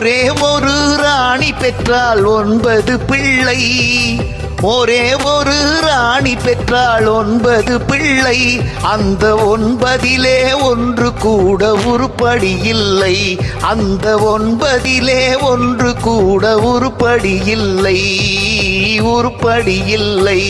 ஒரே ஒரு ராணி பெற்றால் 9 பிள்ளை. ஒரே ஒரு ராணி பெற்றால் 9 பிள்ளை. அந்த 9 ஒன்று கூட உருப்படி இல்லை. அந்த 9 ஒன்று கூட உருப்படி இல்லை. உருப்படி இல்லை.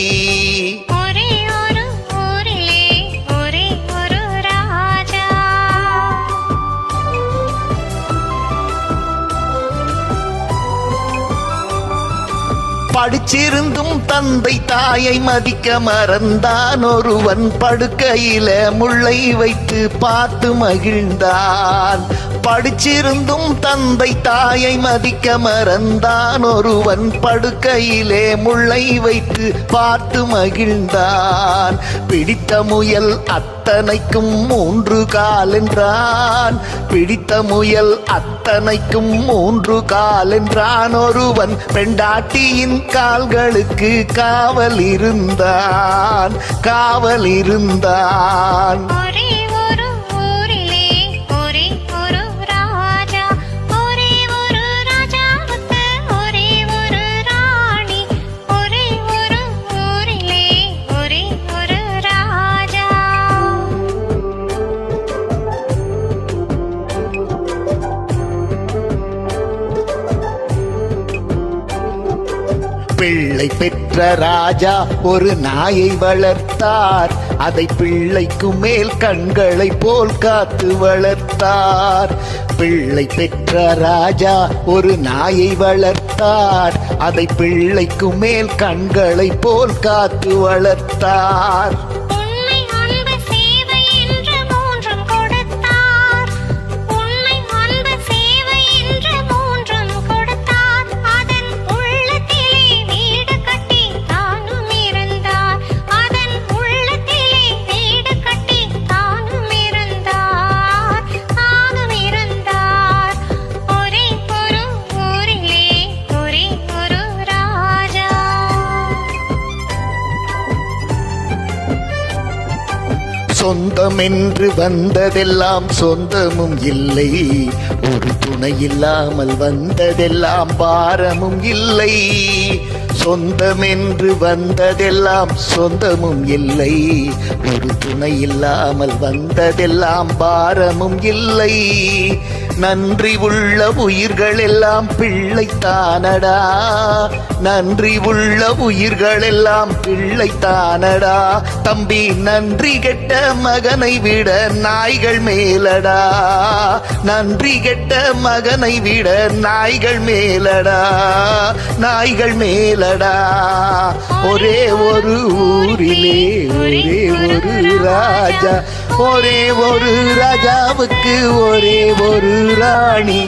படிச்சிருந்தும் தந்தை தாயை மதிக்க மறந்தான் ஒருவன். படுக்கையில முள்ளை வைத்து பார்த்து மகிழ்ந்தான். படிச்சிருந்தும் தந்தை தாயை மதிக்க மறந்தான் ஒருவன். படுக்கையிலே முள்ளை வைத்து பார்த்து மகிழ்ந்தான். பிடித்த முயல் அத்தனைக்கும் 3 கால் என்றான். பிடித்த முயல் அத்தனைக்கும் 3 கால் என்றான் ஒருவன். பெண்டாட்டியின் கால்களுக்கு காவல் இருந்தான். காவல் இருந்தான். பிள்ளை பெற்ற ராஜா ஒரு நாயை வளர்த்தார். அதை பிள்ளைக்கு மேல் கண்களை போல் காத்து வளர்த்தார். பிள்ளை பெற்ற ராஜா ஒரு நாயை வளர்த்தார். அதை பிள்ளைக்கு மேல் கண்களை போல் காத்து வளர்த்தார். சொந்தம் என்று வந்ததெல்லாம் சொந்தமும் இல்லை. ஒரு துணை இல்லாமல் வந்ததெல்லாம் பாரமும் இல்லை. சொந்தம் என்று வந்ததெல்லாம் சொந்தமும் இல்லை. ஒரு துணை இல்லாமல் வந்ததெல்லாம் பாரமும் இல்லை. நன்றி உள்ள உயிர்கள் எல்லாம் பிள்ளைத்தானடா. நன்றி உள்ள உயிர்கள் எல்லாம் பிள்ளைத்தானடா. தம்பி நன்றி கெட்ட மகனை விட நாய்கள் மேலடா. நன்றி கெட்ட மகனை விட நாய்கள் மேலடா. நாய்கள் மேலடா. ஒரே ஒரு ஊரிலே ஒரே ஒரு ராஜா. ஒரே ஒரு ராஜாவுக்கு ஒரே ஒரு ராணி.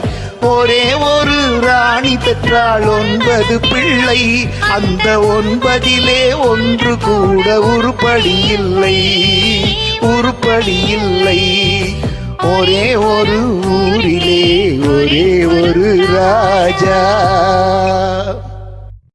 ஒரே ஒரு ராணி பெற்றால் 9 பிள்ளை. அந்த 9 ஒன்று கூட உருப்படி இல்லை. உருப்படி இல்லை. ஒரே ஒரு ஊரிலே ஒரே ஒரு ராஜா.